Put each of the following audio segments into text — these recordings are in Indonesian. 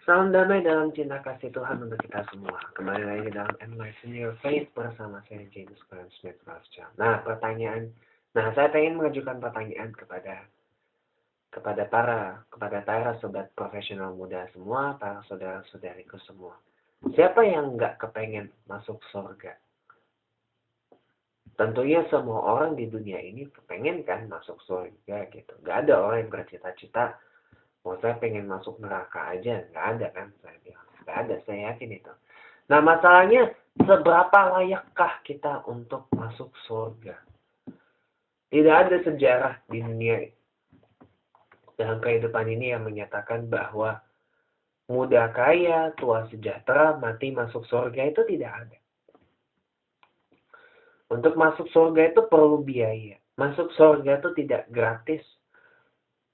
Salam damai dalam cinta kasih Tuhan untuk kita semua. Kembali lagi dalam Enlighten Your Faith bersama saya James Graham Smith Rothschild. Saya pengen mengajukan pertanyaan kepada para sobat profesional muda semua, para saudara-saudariku semua. Siapa yang nggak kepengen masuk surga? Tentunya semua orang di dunia ini kepengen kan masuk surga gitu. Nggak ada orang yang bercita-cita saya pengen masuk neraka aja. Nggak ada kan, saya bilang. Nggak ada, saya yakin itu. Nah, masalahnya, seberapa layakkah kita untuk masuk surga? Tidak ada sejarah di dunia dalam kehidupan ini yang menyatakan bahwa muda kaya, tua sejahtera, mati masuk surga, itu tidak ada. Untuk masuk surga itu perlu biaya. Masuk surga itu tidak gratis.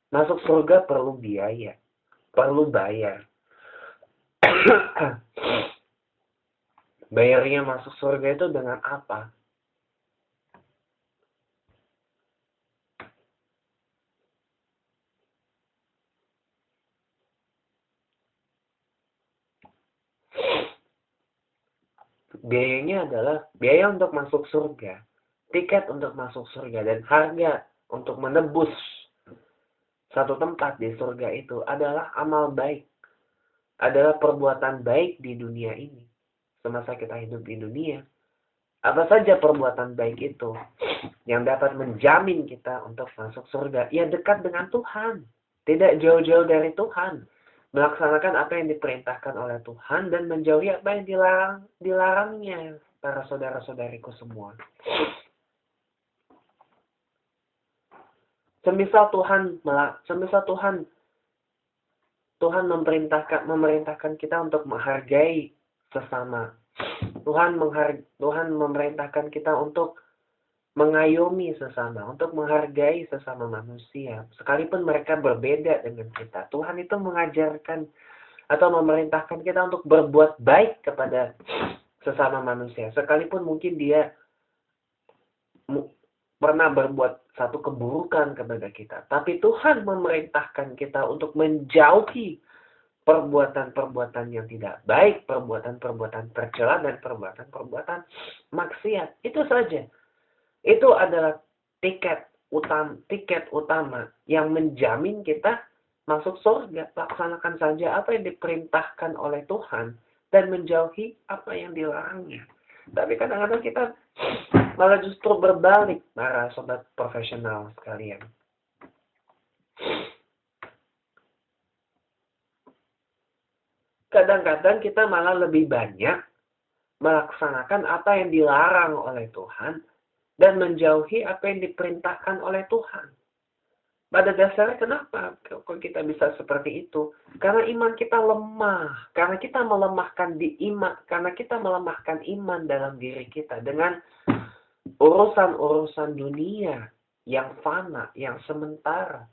Masuk surga perlu biaya. Perlu bayar. Bayarnya masuk surga itu dengan apa? Biayanya adalah biaya untuk masuk surga, tiket untuk masuk surga, dan harga untuk menebus satu tempat di surga itu adalah amal baik. Adalah perbuatan baik di dunia ini. Semasa kita hidup di dunia. Apa saja perbuatan baik itu yang dapat menjamin kita untuk masuk surga? Ya, dekat dengan Tuhan. Tidak jauh-jauh dari Tuhan. Melaksanakan apa yang diperintahkan oleh Tuhan dan menjauhi apa yang dilarangnya, para saudara-saudariku semua. Semisal Tuhan memerintahkan kita untuk menghargai sesama. Tuhan memerintahkan kita untuk mengayomi sesama, untuk menghargai sesama manusia, sekalipun mereka berbeda dengan kita. Tuhan itu mengajarkan atau memerintahkan kita untuk berbuat baik kepada sesama manusia, sekalipun mungkin dia pernah berbuat satu keburukan kepada kita. Tapi Tuhan memerintahkan kita untuk menjauhi perbuatan-perbuatan yang tidak baik, perbuatan-perbuatan tercela, dan perbuatan-perbuatan maksiat. Itu saja. Itu adalah tiket utama yang menjamin kita masuk surga. Laksanakan saja apa yang diperintahkan oleh Tuhan dan menjauhi apa yang dilarangnya. Tapi kadang-kadang kita malah justru berbalik, para sobat profesional sekalian. Kadang-kadang kita malah lebih banyak melaksanakan apa yang dilarang oleh Tuhan dan menjauhi apa yang diperintahkan oleh Tuhan. Pada dasarnya kenapa kok kita bisa seperti itu? Karena iman kita lemah. Karena kita melemahkan iman dalam diri kita dengan urusan-urusan dunia yang fana, yang sementara.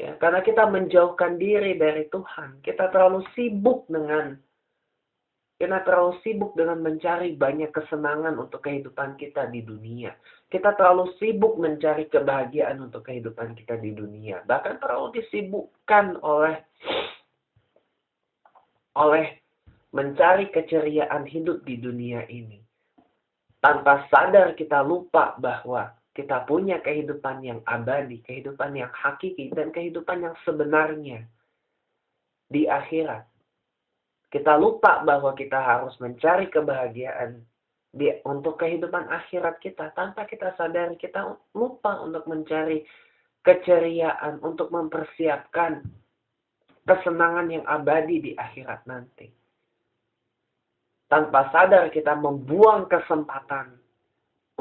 Ya, karena kita menjauhkan diri dari Tuhan. Kita terlalu sibuk dengan mencari banyak kesenangan untuk kehidupan kita di dunia. Kita terlalu sibuk mencari kebahagiaan untuk kehidupan kita di dunia. Bahkan terlalu disibukkan oleh mencari keceriaan hidup di dunia ini. Tanpa sadar kita lupa bahwa kita punya kehidupan yang abadi, kehidupan yang hakiki, dan kehidupan yang sebenarnya di akhirat. Kita lupa bahwa kita harus mencari kebahagiaan untuk kehidupan akhirat kita. Tanpa kita sadar, kita lupa untuk mencari keceriaan, untuk mempersiapkan kesenangan yang abadi di akhirat nanti. Tanpa sadar, kita membuang kesempatan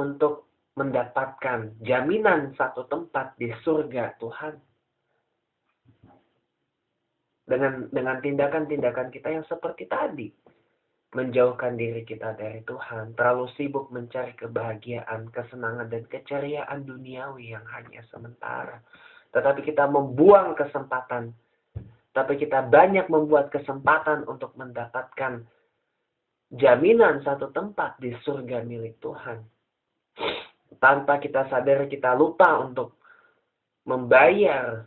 untuk mendapatkan jaminan satu tempat di surga Tuhan. Dengan tindakan-tindakan kita yang seperti tadi. Menjauhkan diri kita dari Tuhan. Terlalu sibuk mencari kebahagiaan, kesenangan, dan keceriaan duniawi yang hanya sementara. Tetapi kita membuang kesempatan. Tapi kita banyak membuat kesempatan untuk mendapatkan jaminan satu tempat di surga milik Tuhan. Tanpa kita sadar, kita lupa untuk membayar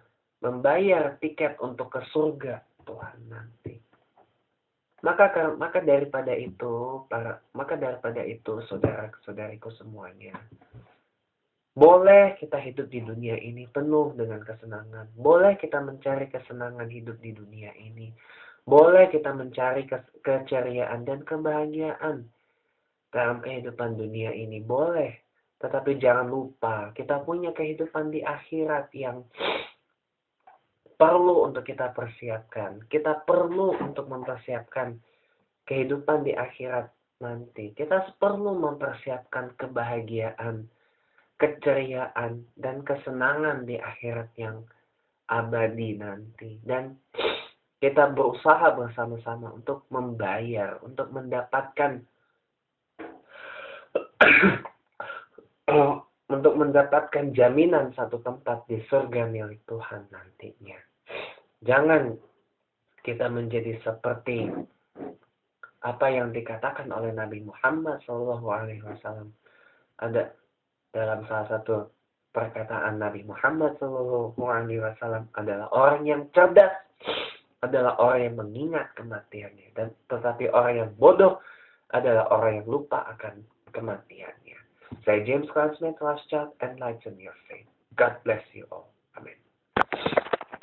tiket untuk ke surga Tuhan nanti. Maka daripada itu, saudara-saudariku semuanya, boleh kita hidup di dunia ini penuh dengan kesenangan. Boleh kita mencari kesenangan hidup di dunia ini. Boleh kita mencari keceriaan dan kebahagiaan dalam kehidupan dunia ini. Boleh. Tetapi jangan lupa, kita punya kehidupan di akhirat yang perlu untuk kita persiapkan. Kita perlu untuk mempersiapkan kehidupan di akhirat nanti. Kita perlu mempersiapkan kebahagiaan, keceriaan, dan kesenangan di akhirat yang abadi nanti. Dan kita berusaha bersama-sama untuk membayar, untuk mendapatkan untuk mendapatkan jaminan satu tempat di surga milik Tuhan nantinya. Jangan kita menjadi seperti apa yang dikatakan oleh Nabi Muhammad SAW. Ada dalam salah satu perkataan Nabi Muhammad SAW adalah orang yang cerdas adalah orang yang mengingat kematiannya, dan tetapi orang yang bodoh adalah orang yang lupa akan kematiannya. Saya James Clark Smith, Last Child, Enlighten Your Faith. God bless you all.